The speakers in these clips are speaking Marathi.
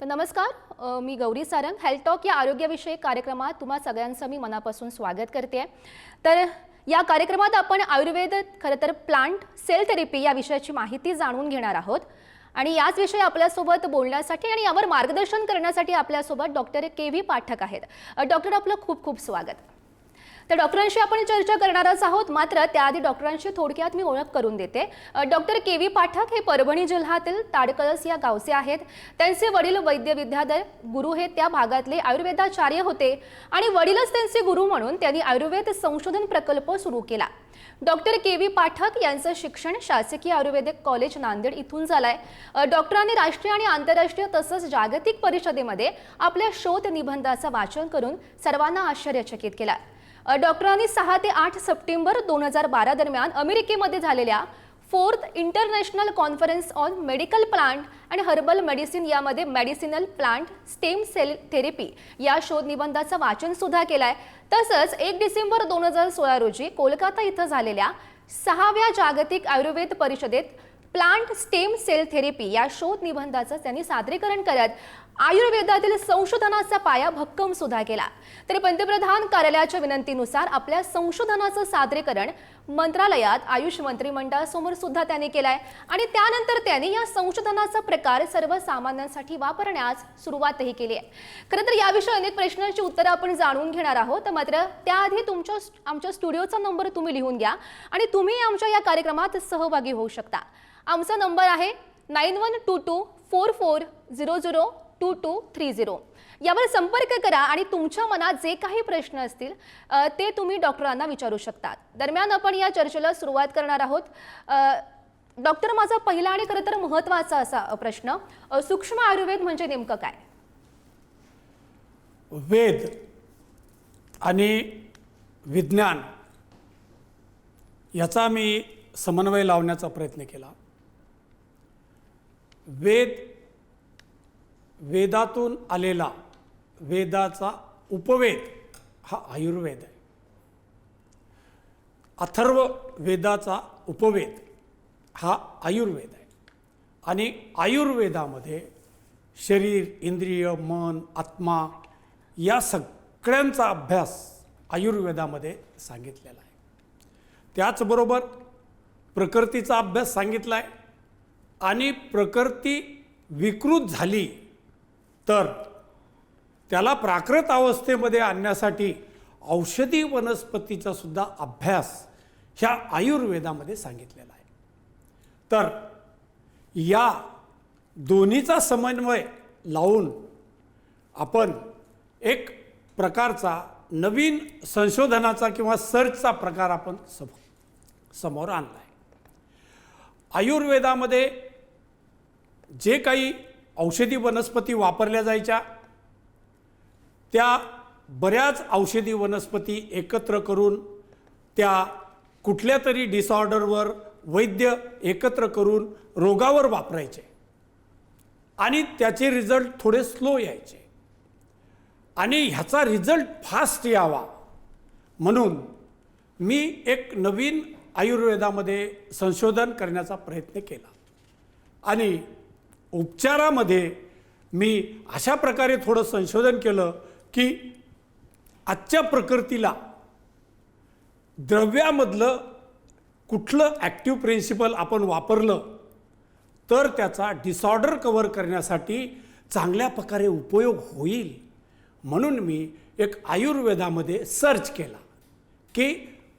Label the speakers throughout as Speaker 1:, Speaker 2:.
Speaker 1: तर नमस्कार, मी गौरी सारंग. हेल्थ टॉक या आरोग्यविषयक कार्यक्रमात तुम्हा सगळ्यांचं मी मनापासून स्वागत करते. तर या कार्यक्रमात आपण आयुर्वेद खरं तर प्लांट सेल थेरपी या विषयाची माहिती जाणून घेणार आहोत. आणि याच विषयी आपल्यासोबत बोलण्यासाठी आणि यावर मार्गदर्शन करण्यासाठी आपल्यासोबत डॉक्टर के.व्ही. पाठक आहेत. डॉक्टर, आपलं खूप खूप स्वागत. तर डॉक्टरांशी आपण चर्चा करणारच आहोत, मात्र त्याआधी डॉक्टरांची थोडक्यात मी ओळख करून देते. डॉक्टर के.व्ही. पाठक हे परभणी जिल्ह्यातील ताडकळस या गावचे आहेत. त्यांचे वडील वैद्य विद्याधर गुरु हे त्या भागातले आयुर्वेदाचार्य होते आणि वडीलच त्यांचे गुरु म्हणून त्यांनी आयुर्वेद संशोधन प्रकल्प सुरू केला. डॉक्टर के.व्ही. पाठक यांचं शिक्षण शासकीय आयुर्वेदिक कॉलेज नांदेड इथून झालंय. डॉक्टरांनी राष्ट्रीय आणि आंतरराष्ट्रीय तसंच जागतिक परिषदेमध्ये आपल्या शोध निबंधाचं वाचन करून सर्वांना आश्चर्यचकित केलं. डॉक्टरांनी 6 ते 8 सप्टेंबर 2012 दरम्यान अमेरिकेमध्ये झालेल्या 4th international conference on medical plant आणि हर्बल मेडिसिन यामध्ये medicinal plant stem cell therapy या शोध निबंधाचं वाचन सुद्धा केलंय. तसंच 1 डिसेंबर 2016 रोजी कोलकाता इथं झालेल्या 6व्या जागतिक आयुर्वेद परिषदेत प्लांट स्टेम सेल थेरपी या शोध निबंधाचं त्यांनी सादरीकरण करत आयुर्वेदातील संशोधनाचा पाया भक्कम सुद्धा केला. तर पंतप्रधान कार्यालयाच्या विनंतीनुसार आपल्या संशोधनाचं सादरीकरण मंत्रालयात आयुष मंत्रिमंडळासमोर सुद्धा त्यांनी केलंय आणि त्यानंतर त्यांनी या संशोधनाचा प्रकार सर्वसामान्यांसाठी वापरण्यास सुरुवातही केली आहे. खरं तर याविषयी अनेक प्रश्नांची उत्तरं आपण जाणून घेणार आहोत, मात्र त्याआधी आमच्या स्टुडिओचा नंबर तुम्ही लिहून घ्या आणि तुम्ही आमच्या या कार्यक्रमात सहभागी होऊ शकता. आमचा नंबर आहे 912244002230. यावर संपर्क करा आणि तुमच्या मनात जे काही प्रश्न असतील ते तुम्ही डॉक्टरांना विचारू शकता. दरम्यान आपण या चर्चेला सुरुवात करणार आहोत. डॉक्टर, माझा पहिला आणि खरं तर महत्त्वाचा असा प्रश्न, सूक्ष्म आयुर्वेद म्हणजे नेमकं काय?
Speaker 2: वेद आणि विज्ञान याचा मी समन्वय लावण्याचा प्रयत्न केला. वेदातून आलेला वेदाचा उपवेद हा आयुर्वेद आहे. अथर्व वेदाचा उपवेद हा आयुर्वेद आहे. आणि आयुर्वेदामध्ये शरीर, इंद्रिय, मन, आत्मा या सगळ्यांचा अभ्यास आयुर्वेदामध्ये सांगितलेला आहे. त्याचबरोबर प्रकृतीचा अभ्यास सांगितला आहे आणि प्रकृती विकृत झाली तर त्याला प्राकृत अवस्थेमध्ये आणण्यासाठी औषधी वनस्पतीचा सुद्धा अभ्यास ह्या आयुर्वेदामध्ये सांगितलेला आहे. तर या दोन्हीचा समन्वय लावून आपण एक प्रकारचा नवीन संशोधनाचा किंवा सर्चचा प्रकार आपण समोर आणला आहे. आयुर्वेदामध्ये जे काही औषधी वनस्पती वापरल्या जायच्या त्या बऱ्याच औषधी वनस्पती एकत्र करून त्या कुठल्या तरी डिसऑर्डरवर वैद्य एकत्र करून रोगावर वापरायचे आणि त्याचे रिझल्ट थोडे स्लो यायचे आणि ह्याचा रिझल्ट फास्ट यावा म्हणून मी एक नवीन आयुर्वेदामध्ये संशोधन करण्याचा प्रयत्न केला. आणि उपचारामध्ये मी अशा प्रकारे थोडं संशोधन केलं की आजच्या प्रकृतीला द्रव्यामधलं कुठलं ॲक्टिव्ह प्रिन्सिपल आपण वापरलं तर त्याचा डिसऑर्डर कव्हर करण्यासाठी चांगल्या प्रकारे उपयोग होईल म्हणून मी एक आयुर्वेदामध्ये सर्च केला की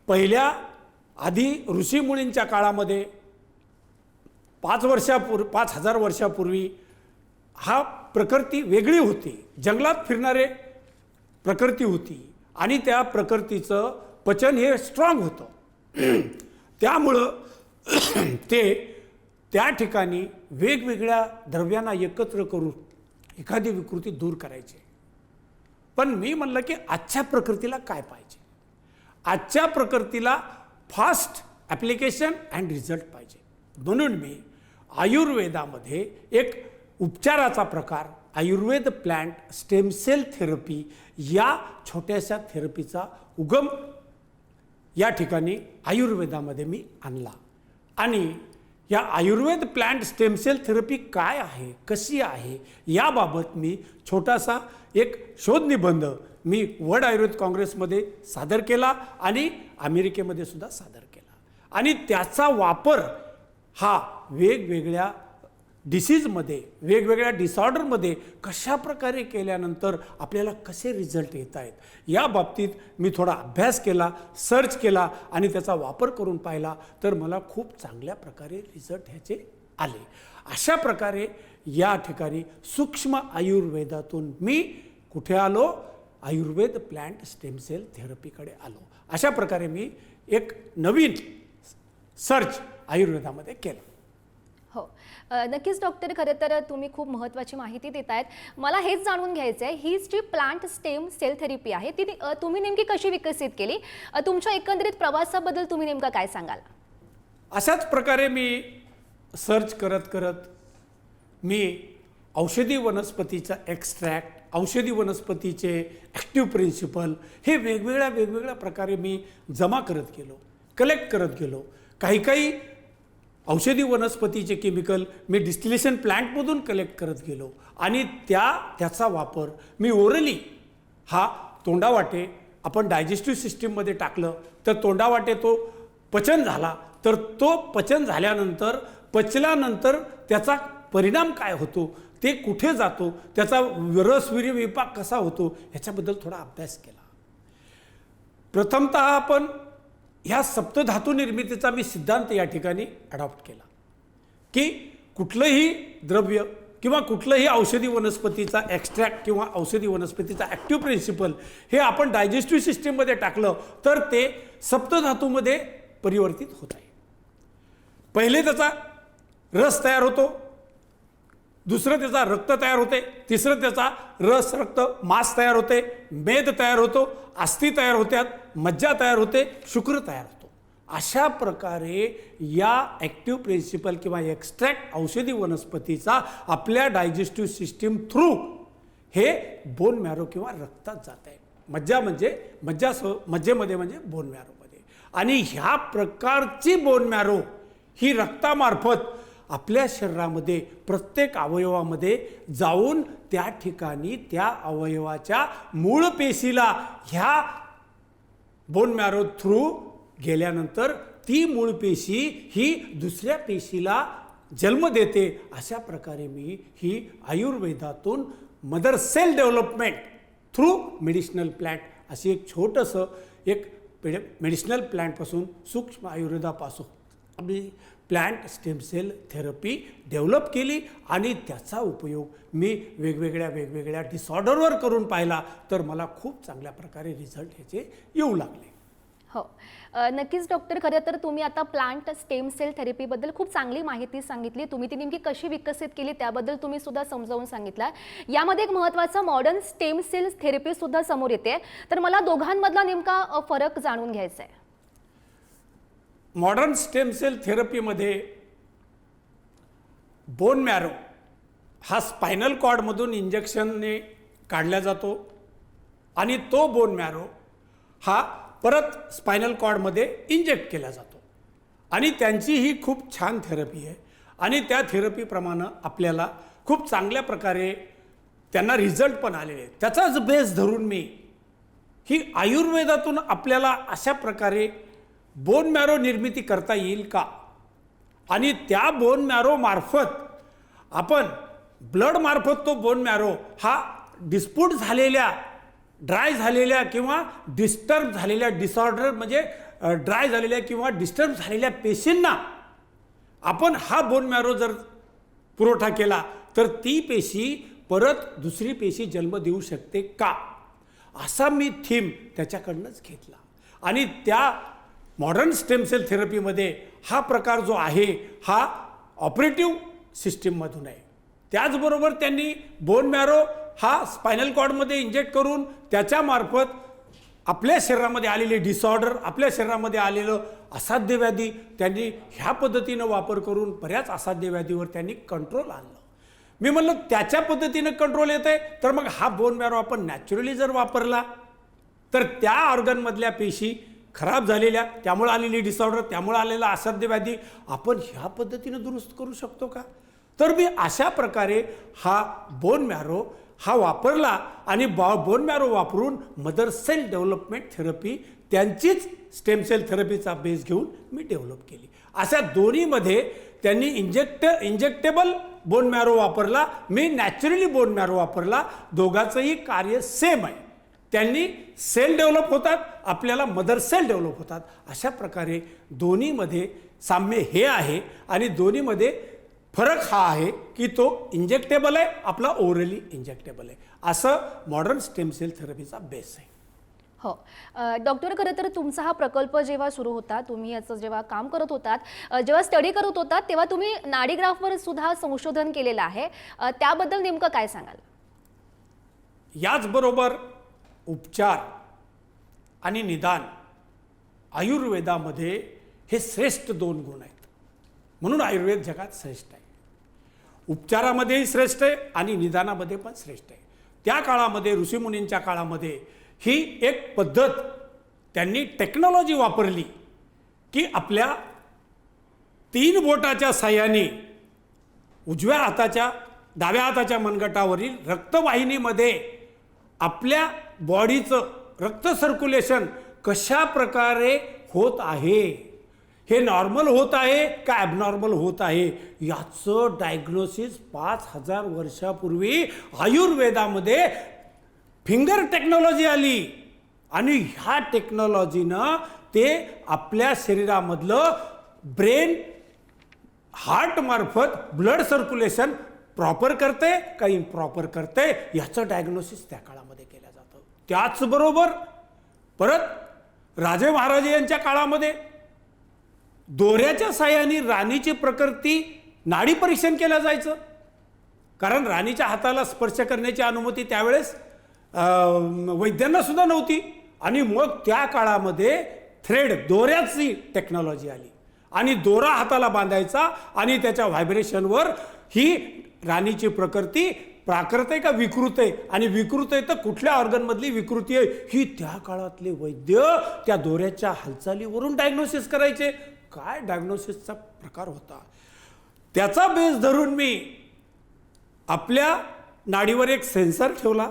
Speaker 2: पहिल्या आधी ऋषीमुनींच्या काळामध्ये 5,000 वर्षापूर्वी हा प्रकृती वेगळी होती. जंगलात फिरणारे प्रकृती होती आणि त्या प्रकृतीचं पचन हे स्ट्रॉंग होतं. त्यामुळं ते त्या ठिकाणी वेगवेगळ्या द्रव्यांना एकत्र करून एखादी विकृती दूर करायची. पण मी म्हणलं की आजच्या प्रकृतीला काय पाहिजे? आजच्या प्रकृतीला फास्ट ॲप्लिकेशन अँड रिझल्ट पाहिजे. म्हणून मी आयुर्वेदामध्ये एक उपचाराचा प्रकार Ayurveda plant stem cell therapy या छोट्याशा थेरपीचा उगम या ठिकाणी आयुर्वेदामध्ये मी आणला आणि या Ayurveda plant stem cell therapy काय आहे, कशी आहे, याबाबत मी छोटासा एक शोध निबंध मी वर्ल्ड आयुर्वेद काँग्रेसमध्ये सादर केला आणि अमेरिकेमध्ये सुद्धा सादर केला. आणि त्याचा वापर हा वेगवेगळ्या डिसीजमध्ये, वेगवेगळ्या डिसऑर्डरमध्ये कशा प्रकारे केल्यानंतर आपल्याला कसे रिझल्ट येत आहेत, या बाबतीत मी थोडा अभ्यास केला, सर्च केला आणि त्याचा वापर करून पाहिला, तर मला खूप चांगल्या प्रकारे रिझल्ट ह्याचे आले. अशा प्रकारे या ठिकाणी सूक्ष्म आयुर्वेदातून मी कुठे आलो, आयुर्वेद प्लांट स्टेम सेल थेरपीकडे आलो. अशा प्रकारे मी एक नवीन सर्च आयुर्वेदामध्ये केलं.
Speaker 1: हो, नक्कीच डॉक्टर. खरं तर तुम्ही खूप महत्त्वाची माहिती देत आहेत. मला हेच जाणून घ्यायचं आहे, ही जी प्लांट स्टेम सेल थेरपी आहे ती तुम्ही नेमकी कशी विकसित केली? तुमच्या एकंदरीत प्रवासाबद्दल तुम्ही नेमकं काय सांगाल?
Speaker 2: अशाच प्रकारे मी सर्च करत करत मी औषधी वनस्पतीचा एक्स्ट्रॅक्ट, औषधी वनस्पतीचे ॲक्टिव्ह प्रिन्सिपल हे वेगवेगळ्या प्रकारे मी जमा करत गेलो, कलेक्ट करत गेलो. काही औषधी वनस्पतीचे केमिकल मी डिस्टिलेशन प्लांटमधून कलेक्ट करत गेलो आणि त्याचा वापर मी ओरली हा तोंडावाटे आपण डायजेस्टिव्ह सिस्टीममध्ये टाकलं तर तोंडावाटे तो पचन झाला, तर तो पचन झाल्यानंतर पचल्यानंतर त्याचा परिणाम काय होतो, ते कुठे जातो, त्याचा रसवीर्य विपाक कसा होतो, ह्याच्याबद्दल थोडा अभ्यास केला. प्रथमतः आपण ह्या सप्तधातू निर्मितीचा मी सिद्धांत या ठिकाणी अडॉप्ट केला की कुठलंही द्रव्य किंवा कुठलंही औषधी वनस्पतीचा एक्स्ट्रॅक्ट किंवा औषधी वनस्पतीचा ॲक्टिव्ह प्रिन्सिपल हे आपण डायजेस्टिव्ह सिस्टीममध्ये टाकलं तर ते सप्तधातूमध्ये परिवर्तित होत आहे. पहिले त्याचा रस तयार होतो, दुसरं त्याचा रक्त तयार होते, तिसरं त्याचा रस रक्त मांस तयार होते, मेद तयार होतो, अस्थी तयार होत्यात, मज्जा तयार होते, शुक्र तयार होतो. अशा प्रकारे या ॲक्टिव्ह प्रिन्सिपल किंवा एक्स्ट्रॅक्ट औषधी वनस्पतीचा आपल्या डायजेस्टिव्ह सिस्टीम थ्रू हे बोन मॅरो किंवा रक्तात जात आहे. मज्जा म्हणजे मज्जेमध्ये म्हणजे बोन मॅरोमध्ये. आणि ह्या प्रकारची बोन मॅरो ही रक्तामार्फत आपल्या शरीरामध्ये प्रत्येक अवयवामध्ये जाऊन त्या ठिकाणी त्या अवयवाच्या मूळ पेशीला ह्या बोन मॅरो थ्रू गेल्यानंतर ती मूळ पेशी ही दुसऱ्या पेशीला जन्म देते. अशा प्रकारे मी ही आयुर्वेदातून mother cell development through medicinal plant अशी एक छोटंसं एक मेडिसिनल प्लांटपासून सूक्ष्म आयुर्वेदापासून आम्ही plant stem cell therapy develop केली आणि त्याचा उपयोग मी वेगवेगळ्या डिसऑर्डरवर करून पाहिला, तर मला खूप चांगल्या प्रकारे रिझल्ट ह्याचे येऊ लागले.
Speaker 1: हो, नक्कीच डॉक्टर. खरं तर तुम्ही आता प्लांट स्टेम सेल थेरपीबद्दल खूप चांगली माहिती सांगितली. तुम्ही ती नेमकी कशी विकसित केली त्याबद्दल तुम्ही सुद्धा समजावून सांगितलं. यामध्ये एक महत्त्वाचा मॉडर्न स्टेम सेल थेरपी सुद्धा समोर येते, तर मला दोघांमधला नेमका फरक जाणून घ्यायचा आहे.
Speaker 2: मॉडर्न स्टेम सेल थेरपीमध्ये बोन मॅरो हा स्पायनल कॉर्डमधून इंजेक्शनने काढला जातो आणि तो बोन मॅरो हा परत स्पायनल कॉर्डमध्ये इंजेक्ट केला जातो आणि त्यांची ही खूप छान थेरपी आहे आणि त्या थेरपीप्रमाणे आपल्याला खूप चांगल्या प्रकारे त्यांना रिझल्ट पण आलेले आहेत. त्याचाच बेस धरून मी ही आयुर्वेदातून आपल्याला अशा प्रकारे बोन मॅरो निर्मिती करता येईल का आणि त्या बोन मॅरो मार्फत आपण ब्लड मार्फत तो बोन मॅरो हा डिस्प्यूट झालेल्या, ड्राय झालेल्या किंवा डिस्टर्ब झालेल्या, डिसऑर्डर म्हणजे ड्राय झालेल्या किंवा डिस्टर्ब झालेल्या पेशींना आपण हा बोन मॅरो जर पुरवठा केला तर ती पेशी परत दुसरी पेशी जन्म देऊ शकते का, असा मी थीम त्याच्याकडनंच घेतला. आणि त्या मॉडर्न स्टेम सेल थेरपीमध्ये हा प्रकार जो आहे हा ऑपरेटिव्ह सिस्टीममधून आहे. त्याचबरोबर त्यांनी बोन मॅरो हा स्पायनल कॉर्डमध्ये इंजेक्ट करून त्याच्यामार्फत आपल्या शरीरामध्ये आलेले डिसऑर्डर, आपल्या शरीरामध्ये आलेलं असाध्य व्याधी त्यांनी ह्या पद्धतीनं वापर करून बऱ्याच असाध्य व्याधीवर त्यांनी कंट्रोल आणलं. मी म्हणलं त्याच्या पद्धतीनं कंट्रोल येत आहे तर मग हा बोन मॅरो आपण नॅचरली जर वापरला तर त्या ऑर्गनमधल्या पेशी खराब झालेल्या, त्यामुळे आलेली डिसऑर्डर, त्यामुळे आलेला असाध्य व्याधी आपण ह्या पद्धतीनं दुरुस्त करू शकतो का? तर मी अशा प्रकारे हा बोन मॅरो हा वापरला आणि बोन मॅरो वापरून मदर सेल डेव्हलपमेंट थेरपी त्यांचीच स्टेम सेल थेरपीचा बेस घेऊन मी डेव्हलप केली. अशा दोन्हीमध्ये त्यांनी इंजेक्टेबल बोन मॅरो वापरला, मी नॅचरली बोन मॅरो वापरला. दोघांचंही कार्य सेम आहे. त्यांनी सेल डेव्हलप होतात, आपल्याला मदर सेल डेव्हलप होतात. अशा प्रकारे दोन्हीमध्ये साम्य हे आहे आणि दोन्हीमध्ये फरक हा आहे की तो इंजेक्टेबल आहे, आपला ओरली इंजेक्टेबल आहे. असं मॉडर्न स्टेम सेल थेरपीचा बेस आहे.
Speaker 1: हो डॉक्टर, खरं तर तुमचा हा प्रकल्प जेव्हा सुरू होता, तुम्ही याचं जेव्हा काम करत होतात, जेव्हा स्टडी करत होतात, तेव्हा तुम्ही नाडीग्राफवर सुद्धा संशोधन केलेलं आहे. त्याबद्दल नेमकं काय सांगाल?
Speaker 2: याचबरोबर उपचार आणि निदान आयुर्वेदामध्ये हे श्रेष्ठ 2 गुण आहेत. म्हणून आयुर्वेद जगात श्रेष्ठ आहे. उपचारामध्येही श्रेष्ठ आहे आणि निदानामध्ये पण श्रेष्ठ आहे. त्या काळामध्ये ऋषीमुनींच्या काळामध्ये ही एक पद्धत त्यांनी टेक्नॉलॉजी वापरली की आपल्या 3 बोटाच्या साहाय्याने उजव्या हाताच्या डाव्या हाताच्या मनगटावरील रक्तवाहिनीमध्ये आपल्या बॉडीचं रक्त सर्क्युलेशन कशा प्रकारे होत आहे, हे नॉर्मल होत आहे का ॲबनॉर्मल होत आहे, याचं डायग्नोसिस 5000 वर्षापूर्वी आयुर्वेदामध्ये फिंगर टेक्नॉलॉजी आली आणि ह्या टेक्नॉलॉजीनं ते आपल्या शरीरामधलं ब्रेन हार्टमार्फत ब्लड सर्क्युलेशन प्रॉपर करते का इम्प्रॉपर करते याचं डायग्नोसिस त्या काळामध्ये केलं जातं. त्याचबरोबर परत राजे महाराजे यांच्या काळामध्ये दोऱ्याच्या साहाय्याने राणीची प्रकृती नाडी परीक्षण केलं जायचं. कारण राणीच्या हाताला स्पर्श करण्याची अनुमती त्यावेळेस वैद्यांना सुद्धा नव्हती आणि मग त्या काळामध्ये थ्रेड दोऱ्याची टेक्नॉलॉजी आली आणि दोरा हाताला बांधायचा आणि त्याच्या व्हायब्रेशनवर ही राणीची प्रकृती प्राकृत आहे का विकृत आहे आणि विकृत आहे तर कुठल्या ऑर्गनमधली विकृती आहे ही त्या काळातले वैद्य त्या दोऱ्याच्या हालचालीवरून डायग्नोसिस करायचे. काय डायग्नोसिसचा प्रकार होता. त्याचा बेस धरून मी आपल्या नाडीवर एक सेन्सर ठेवला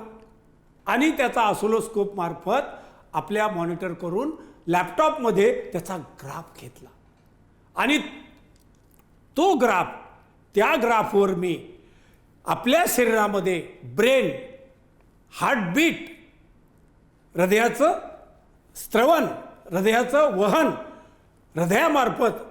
Speaker 2: आणि त्याचा ऑसिलोस्कोप मार्फत आपल्या मॉनिटर करून लॅपटॉपमध्ये त्याचा ग्राफ घेतला आणि तो ग्राफ त्या ग्राफवर मी आपल्या शरीरामध्ये ब्रेन, हार्टबीट, हृदयाचं स्त्रवण, हृदयाचं वहन, हृदयामार्फत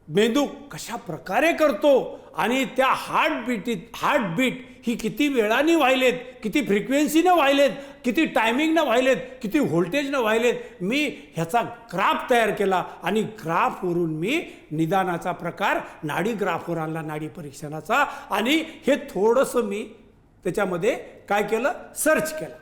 Speaker 2: मेंदू कशा प्रकारे करतो आणि त्या हार्टबीट ही किती वेळाने व्हायलेत, किती फ्रिक्वेन्सीनं व्हायलेत, किती टायमिंगनं व्हायलेत, किती व्होल्टेजनं व्हायलेत, मी ह्याचा ग्राफ तयार केला आणि ग्राफवरून मी निदानाचा प्रकार नाडी ग्राफवर आणला नाडी परीक्षणाचा आणि हे थोडंसं मी त्याच्यामध्ये काय केलं सर्च केलं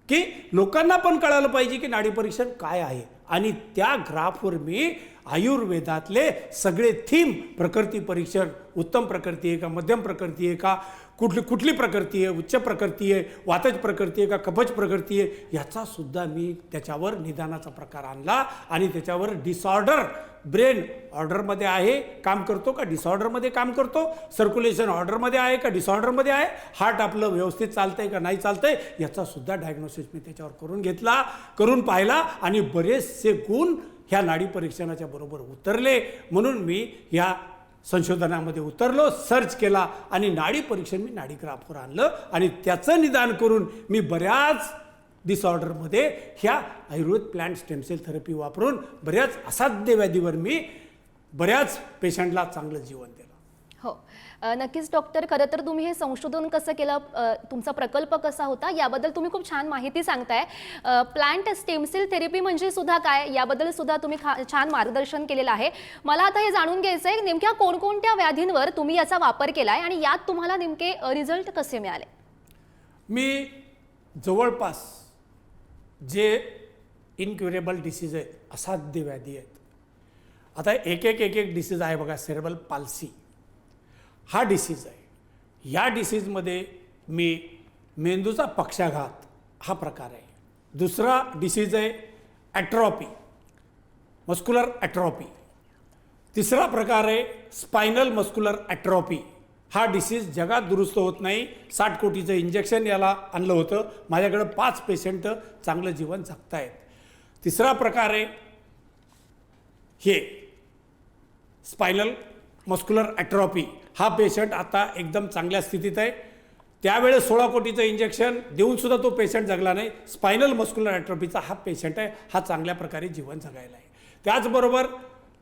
Speaker 2: की लोकांना पण कळालं पाहिजे की नाडी परीक्षण काय आहे आणि त्या ग्राफवर मी आयुर्वेदातले सगळे थीम प्रकृती परीक्षण उत्तम प्रकृती आहे का मध्यम प्रकृती आहे का कुठली प्रकृती आहे उच्च प्रकृती आहे वातज प्रकृती आहे का कफज प्रकृती आहे याचा सुद्धा मी त्याच्यावर निदानाचा प्रकार आणला आणि त्याच्यावर डिसऑर्डर ब्रेन ऑर्डरमध्ये आहे काम करतो का डिसऑर्डरमध्ये काम करतो सर्क्युलेशन ऑर्डरमध्ये आहे का डिसऑर्डरमध्ये आहे हार्ट आपलं व्यवस्थित चालतंय का नाही चालतंय याचा सुद्धा डायग्नोसिस मी त्याच्यावर करून पाहिला आणि बरेचसे गुण ह्या नाडी परीक्षणाच्या बरोबर उतरले. म्हणून मी ह्या संशोधनामध्ये उतरलो, सर्च केला आणि नाडी परीक्षण मी नाडी ग्राफवर आणलं आणि त्याचं निदान करून मी बऱ्याच डिसऑर्डरमध्ये ह्या Ayurveda plant stem cell therapy वापरून बऱ्याच असाध्य व्याधीवर मी बऱ्याच पेशंटला चांगलं जीवन दिलं.
Speaker 1: हो नक्कीच डॉक्टर, खरं तर तुम्ही हे संशोधन कसं केलं, तुमचा प्रकल्प कसा होता याबद्दल तुम्ही खूप छान माहिती सांगताय. प्लांट स्टेम सेल थेरपी म्हणजे सुद्धा काय याबद्दल सुद्धा तुम्ही छान मार्गदर्शन केलेलं आहे. मला आता हे जाणून घ्यायचं आहे नेमक्या कोणकोणत्या व्याधींवर तुम्ही याचा वापर केला आहे आणि यात तुम्हाला नेमके रिझल्ट कसे मिळाले?
Speaker 2: मी जवळपास जे इनक्युरेबल डिसीज आहेत असाध्य व्याधी आहेत. आता एक डिसीज आहे बघा, सेरेब्रल पाल्सी हा डिसीज आहे. या डिसीजमध्ये मी मेंदूचा पक्षाघात हा प्रकार आहे. दुसरा डिसीज आहे ॲट्रॉपी मस्क्युलर ॲट्रॉपी. तिसरा प्रकार आहे स्पायनल मस्क्युलर ॲट्रॉपी. हा डिसीज जगात दुरुस्त होत नाही. 60 कोटीचं इंजेक्शन याला आणलं होतं. माझ्याकडं 5 पेशंट चांगलं जीवन जगतायत. तिसरा प्रकार आहे हे स्पायनल मस्क्युलर ॲट्रॉपी. हा पेशंट आता एकदम चांगल्या स्थितीत आहे. त्यावेळेस 16 कोटीचं इंजेक्शन देऊनसुद्धा तो पेशंट जगला नाही. स्पायनल मस्क्युलर ॲट्रॉपीचा हा पेशंट आहे. हा चांगल्या प्रकारे जीवन जगायला आहे. त्याचबरोबर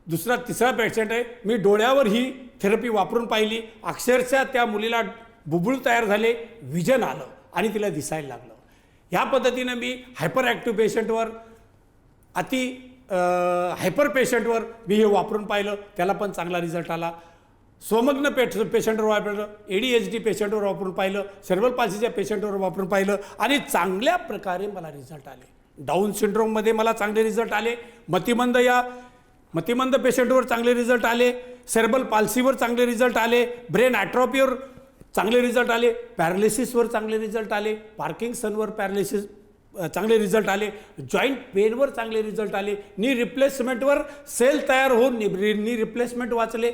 Speaker 2: तिसरा पेशंट आहे, मी डोळ्यावर ही थेरपी वापरून पाहिली. अक्षरशः त्या मुलीला बुबुळ तयार झाले, विजन आलं आणि तिला दिसायला लागलं. ह्या पद्धतीनं मी हायपर ॲक्टिव्ह पेशंटवर हायपर पेशंटवर मी हे वापरून पाहिलं. त्याला पण चांगला रिझल्ट आला. स्वमग्न पेशंटवर वापरलं, ADHD पेशंटवर वापरून पाहिलं, सेरेब्रल पाल्सीच्या पेशंटवर वापरून पाहिलं आणि चांगल्या प्रकारे मला रिझल्ट आले. डाऊन सिंड्रोममध्ये मला चांगले रिझल्ट आले. मतिमंद पेशंटवर चांगले रिझल्ट आले. सेरेब्रल पाल्सीवर चांगले रिझल्ट आले. ब्रेन ॲट्रॉपीवर चांगले रिझल्ट आले. पॅरालिसिसवर चांगले रिझल्ट आले. पार्किंग्सनवर पॅरालिसिस चांगले रिझल्ट आले. जॉईंट पेनवर चांगले रिझल्ट आले. नी रिप्लेसमेंटवर सेल तयार होऊन नी रिप्लेसमेंट वाचले.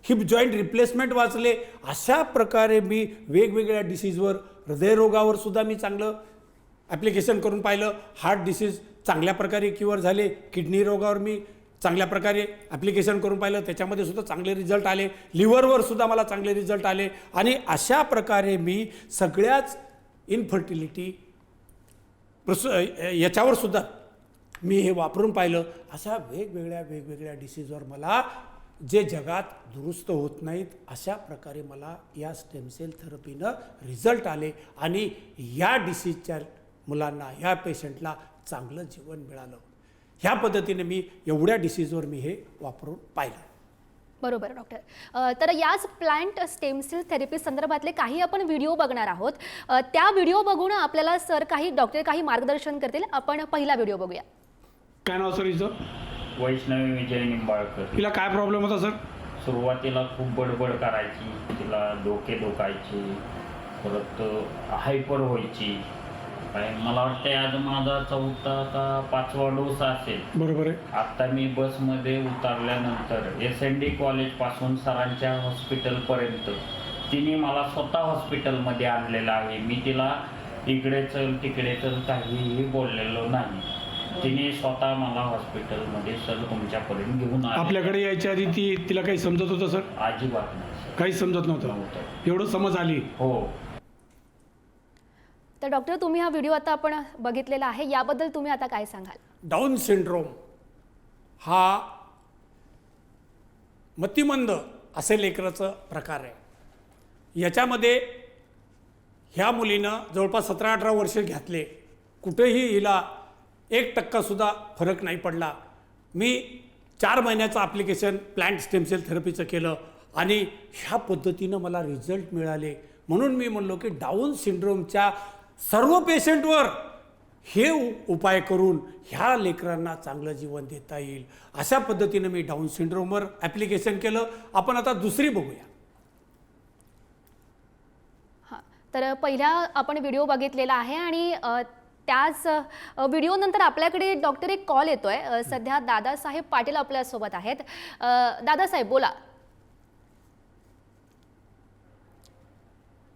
Speaker 2: हिप जॉईंट रिप्लेसमेंट वाचले. अशा प्रकारे मी वेगवेगळ्या डिसीजवर, हृदयरोगावर सुद्धा मी चांगलं ॲप्लिकेशन करून पाहिलं. हार्ट डिसीज चांगल्या प्रकारे क्युअर झाले. किडनी रोगावर मी चांगल्या प्रकारे ॲप्लिकेशन करून पाहिलं. त्याच्यामध्ये सुद्धा चांगले रिझल्ट आले. लिव्हरवर सुद्धा मला चांगले रिझल्ट आले. आणि अशा प्रकारे मी सगळ्याच इनफर्टिलिटी याच्यावर सुद्धा मी हे वापरून पाहिलं. अशा वेगवेगळ्या डिसीजवर मला जे जगात दुरुस्त होत नाहीत अशा प्रकारे मला या स्टेम सेल थेरपीनं रिझल्ट आले आणि या डिसीजच्या मुलांना, या पेशंटला चांगलं जीवन मिळालं. ह्या पद्धतीने मी एवढ्या डिसीजवर मी हे वापरून पाहिलं.
Speaker 1: बरोबर डॉक्टर. तर याच प्लांट स्टेम सेल थेरपी संदर्भातले काही आपण व्हिडिओ बघणार आहोत. त्या व्हिडिओ बघून आपल्याला डॉक्टर काही मार्गदर्शन करतील. आपण पहिला व्हिडिओ बघूया.
Speaker 2: काय नाव सर हिचं?
Speaker 3: वैष्णवी विजय निंबाळकर.
Speaker 2: तिला काय प्रॉब्लेम होता सर?
Speaker 3: सुरुवातीला खूप बडबड करायची, तिला डोके दुखायचे, परत हायपर व्हायची. काय मला वाटतं आज माझा 4था का 5वा डोस असेल.
Speaker 2: बरोबर आहे.
Speaker 3: आता मी बसमध्ये उतरल्यानंतर SND कॉलेजपासून सरांच्या हॉस्पिटलपर्यंत तिने मला स्वतः हॉस्पिटलमध्ये आणलेलं आहे. मी तिला इकडे चल तिकडे चल काहीही बोललेलो नाही. तिने स्वतः मला हॉस्पिटलमध्ये सर तुमच्यापर्यंत घेऊन आले.
Speaker 2: आपल्याकडे यायच्या आधी तिला काही समजत होतं सर?
Speaker 3: अजिबात नाही.
Speaker 2: काहीच समजत नव्हतं. एवढं समज आली?
Speaker 3: हो.
Speaker 1: तर डॉक्टर, तुम्ही हा व्हिडिओ आता आपण बघितलेला आहे, याबद्दल तुम्ही आता काय सांगाल?
Speaker 2: डाऊन सिंड्रोम हा मतिमंद असे लेकराचं प्रकार आहे. याच्यामध्ये ह्या मुलीनं जवळपास 17-18 वर्ष घातले. कुठेही हिला 1% सुद्धा फरक नाही पडला. मी 4 महिन्याचं ॲप्लिकेशन प्लांट स्टेम सेल थेरपीचं केलं आणि ह्या पद्धतीनं मला रिझल्ट मिळाले. म्हणून मी म्हणलो की डाऊन सिंड्रोमच्या सर्व पेशंटवर हे उपाय करून ह्या लेकरांना चांगलं जीवन देता येईल. अशा पद्धतीनं मी डाऊन सिंड्रोमवर ॲप्लिकेशन केलं. आपण आता दुसरी बघूया.
Speaker 1: हां, तर पहिला आपण व्हिडिओ बघितलेला आहे आणि त्याच व्हिडिओनंतर आपल्याकडे डॉक्टर एक कॉल येतोय. सध्या दादासाहेब पाटील आपल्यासोबत आहेत. दादासाहेब बोला.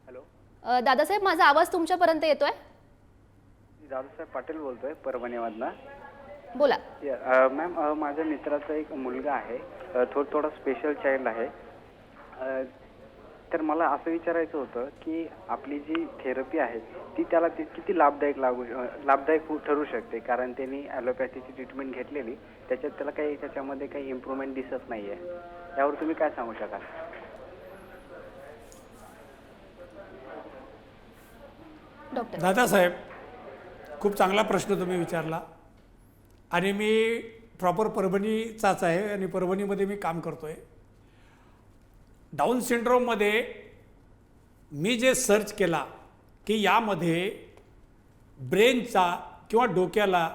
Speaker 4: हॅलो
Speaker 1: दादासाहेब, माझा आवाज तुमच्यापर्यंत येतोय?
Speaker 4: दादासाहेब पाटील बोलतोय परभणीमधनं.
Speaker 1: बोला.
Speaker 4: मॅम, माझ्या मित्राचा एक मुलगा आहे, थोडा स्पेशल चाइल्ड आहे. तर मला असं विचारायचं होतं की आपली जी थेरपी आहे ती त्याला किती लाभदायक ठरू शकते. कारण त्यांनी ॲलोपॅथीची ट्रीटमेंट घेतलेली, त्याच्यात त्याला त्याच्यामध्ये काही इम्प्रूव्हमेंट दिसत नाही आहे. यावर तुम्ही काय सांगू शकाल?
Speaker 1: डॉक्टर
Speaker 2: दादासाहेब, खूप चांगला प्रश्न तुम्ही विचारला आणि मी प्रॉपर परभणीचाच आहे आणि परभणीमध्ये मी काम करतो आहे. डाऊन सिंड्रोममध्ये मी जे सर्च केला की यामध्ये ब्रेनचा किंवा डोक्याला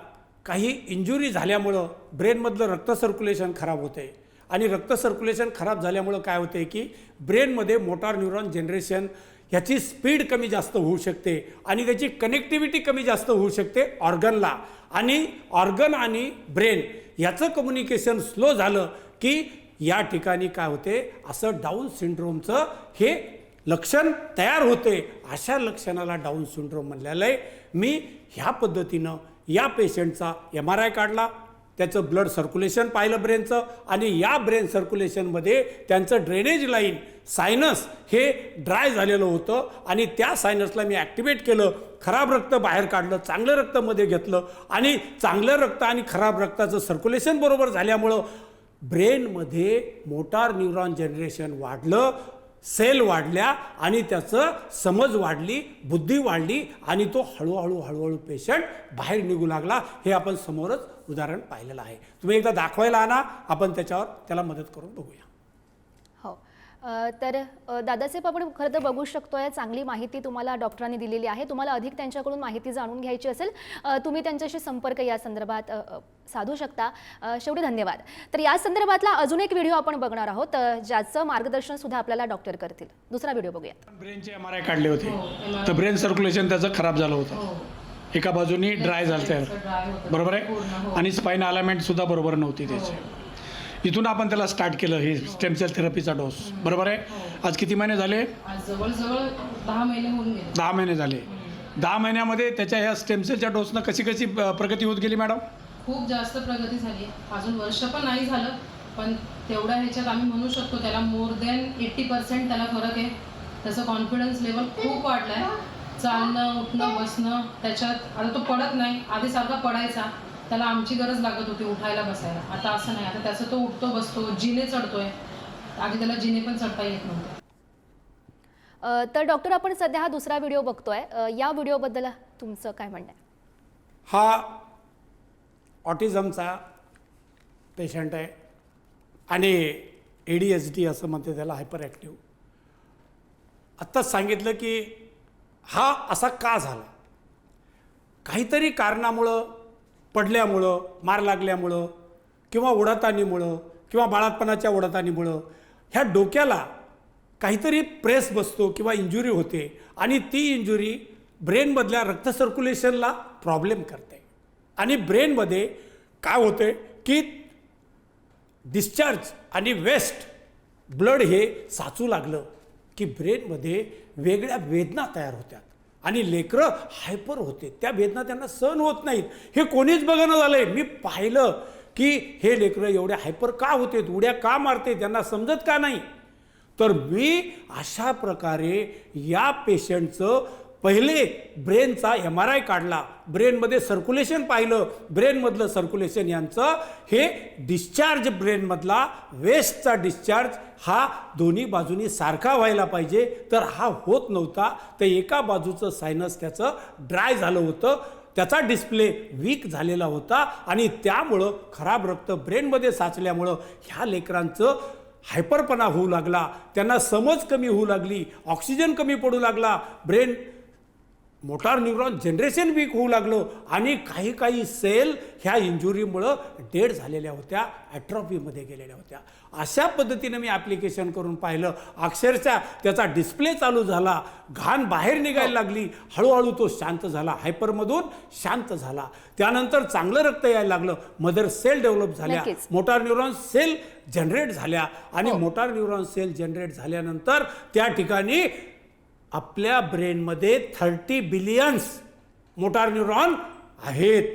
Speaker 2: काही इंजुरी झाल्यामुळं ब्रेनमधलं रक्त सर्क्युलेशन खराब होते आणि रक्त सर्क्युलेशन खराब झाल्यामुळं काय होते की ब्रेनमध्ये मोटार न्यूरॉन जनरेशन ह्याची स्पीड कमी जास्त होऊ शकते आणि त्याची कनेक्टिव्हिटी कमी जास्त होऊ शकते ऑर्गनला. आणि ऑर्गन आणि ब्रेन याचं कम्युनिकेशन स्लो झालं की या ठिकाणी काय होते, असं डाऊन सिंड्रोमचं हे लक्षण तयार होते. अशा लक्षणाला डाऊन सिंड्रोम म्हणलेलं आहे. मी ह्या पद्धतीनं या पेशंटचा MRI काढला, त्याचं ब्लड सर्क्युलेशन पाहिलं ब्रेनचं, आणि या ब्रेन सर्क्युलेशनमध्ये त्यांचं ड्रेनेज लाईन सायनस हे ड्राय झालेलं होतं, आणि त्या सायनसला मी ॲक्टिवेट केलं, खराब रक्त बाहेर काढलं, चांगलं रक्त मध्ये घेतलं, आणि चांगलं रक्त आणि खराब रक्ताचं सर्क्युलेशन बरोबर झाल्यामुळं ब्रेनमध्ये मोटार न्यूरॉन जनरेशन वाढलं, सेल वाढल्या, आणि त्याचं समज वाढली, बुद्धी वाढली, आणि तो हळूहळू पेशंट बाहेर निघू लागला. हे आपण समोरच उदाहरण पाहिलेलं आहे. तुम्ही एकदा दाखवायला आणा, आपण त्याला मदत करून बघूया.
Speaker 1: हो. तर दादासाहेब, आपण खरं तर बघू शकतोय, चांगली माहिती तुम्हाला डॉक्टरांनी दिलेली आहे. तुम्हाला अधिक त्यांच्याकडून माहिती जाणून घ्यायची असेल, तुम्ही त्यांच्याशी संपर्क या संदर्भात साधू शकता. शेवटी धन्यवाद. तर या संदर्भातला अजून एक व्हिडिओ आपण बघणार आहोत, ज्याचं मार्गदर्शन सुद्धा आपल्याला डॉक्टर करतील. दुसरा व्हिडिओ बघूया.
Speaker 2: ब्रेनचे MRI काढले होते, तर ब्रेन सर्क्युलेशन त्याचं खराब झालं होतं. एका बाजूनी ड्राय झालं, बरोबर आहे, आणि स्पाइन अलाइनमेंट सुद्धा बरोबर नव्हती त्याची. इथून आपण त्याला स्टार्ट केलं हे स्टेम सेल थेरपीचा डोस, बरोबर आहे. आज किती महिने झाले?
Speaker 5: आज जवळजवळ 10 महिने होऊन गेले.
Speaker 2: 10 महिने झाले. 10 महिन्यामध्ये त्याच्या ह्या स्टेम सेलच्या डोसनं कशी प्रगती होत गेली मॅडम?
Speaker 5: खूप जास्त प्रगती झाली. अजून वर्ष पण नाही झालं, पण तेवढ्या ह्याच्यात आम्ही म्हणू शकतो त्याला मोर दॅन 80% त्याला फरक आहे. त्याचं कॉन्फिडन्स लेवल खूप वाढलं आहे. चालणं, उठणं, बसणं, त्याच्यात आता तो पडत नाही. आधी सारखा पडायचा, त्याला आमची गरज लागत होती उठायला बसायला. आता असं नाही. आता त्याचं तो उठतो, बसतो, जिने चढतोय. आधी त्याला जिने पण चढता येत नव्हतं.
Speaker 1: तर डॉक्टर, आपण सध्या हा दुसरा व्हिडिओ बघतोय, या व्हिडिओबद्दल तुमचं काय म्हणणं आहे?
Speaker 2: हा ऑटिझमचा पेशंट आहे, आणि ADHD असं म्हणते त्याला, हायपर ॲक्टिव्ह. आत्ताच सांगितलं की हा असा का झाला. काहीतरी कारणामुळं, पडल्यामुळं, मार लागल्यामुळं, किंवा ओढाताणीमुळं, किंवा बाळातपणाच्या ओढाताणीमुळं ह्या डोक्याला काहीतरी प्रेस बसतो किंवा इंजुरी होते, आणि ती इंजुरी ब्रेनमधल्या रक्त सर्क्युलेशनला प्रॉब्लेम करते. आणि ब्रेनमध्ये काय होते की डिस्चार्ज आणि वेस्ट ब्लड हे साचू लागलं की ब्रेनमध्ये वेगळ्या वेदना तयार होत्यात, आणि लेकरं हायपर होते. त्या वेदना त्यांना सहन होत नाहीत. हे कोणीच बघणं झालंय. मी पाहिलं की हे लेकरं एवढे हायपर का होते, उड्या का मारते, त्यांना समजत का नाही. तर मी अशा प्रकारे या पेशंटचं पहिले ब्रेनचा MRI काढला, ब्रेनमध्ये सर्क्युलेशन पाहिलं. ब्रेनमधलं सर्क्युलेशन यांचं हे डिस्चार्ज, ब्रेनमधला वेस्टचा डिस्चार्ज हा दोन्ही बाजूनी सारखा व्हायला पाहिजे, तर हा होत नव्हता. तर एका बाजूचं सायनस त्याचं ड्राय झालं होतं, त्याचा डिस्प्ले वीक झालेला होता, आणि त्यामुळं खराब रक्त ब्रेनमध्ये साचल्यामुळं ह्या लेकरांचं हायपरपणा होऊ लागला, त्यांना समज कमी होऊ लागली, ऑक्सिजन कमी पडू लागला, brain motor neuron generation weak होऊ लागलं, आणि काही सेल ह्या इंजुरीमुळं डेड झालेल्या होत्या, ॲट्रॉफीमध्ये गेलेल्या होत्या. अशा पद्धतीनं मी ॲप्लिकेशन करून पाहिलं. अक्षरशः त्याचा डिस्प्ले चालू झाला, घाण बाहेर निघायला लागली, हळूहळू तो शांत झाला, हायपरमधून शांत झाला. त्यानंतर चांगलं रक्त यायला लागलं, मदर सेल डेव्हलप झाल्या, मोटार न्यूरॉन सेल जनरेट झाल्या, आणि मोटार न्यूरॉन सेल जनरेट झाल्यानंतर त्या ठिकाणी आपल्या ब्रेनमध्ये 30 बिलियन्स मोटार न्यूरॉन आहेत.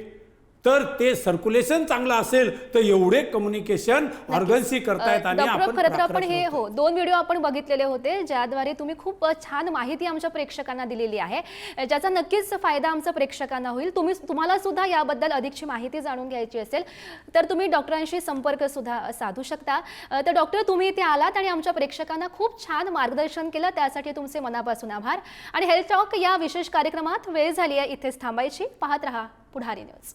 Speaker 2: तर ते सर्क्युलेशन चांगलं असेल तर एवढे कम्युनिकेशन ऑर्गन्सही करतायत. आणि
Speaker 1: डॉक्टर, खरं तर आपण हे 2 व्हिडिओ आपण बघितलेले होते, ज्याद्वारे तुम्ही खूप छान माहिती आमच्या प्रेक्षकांना दिलेली आहे, ज्याचा नक्कीच फायदा आमच्या प्रेक्षकांना होईल. तुम्हाला सुद्धा याबद्दल अधिकची माहिती जाणून घ्यायची असेल तर तुम्ही डॉक्टरांशी संपर्क सुद्धा साधू शकता. तर डॉक्टर, तुम्ही इथे आलात आणि आमच्या प्रेक्षकांना खूप छान मार्गदर्शन केलं, त्यासाठी तुमचे मनापासून आभार. आणि हेल्थ टॉक या विशेष कार्यक्रमात वेळ झाली आहे इथेच थांबायची. पाहत रहा पुढारी न्यूज.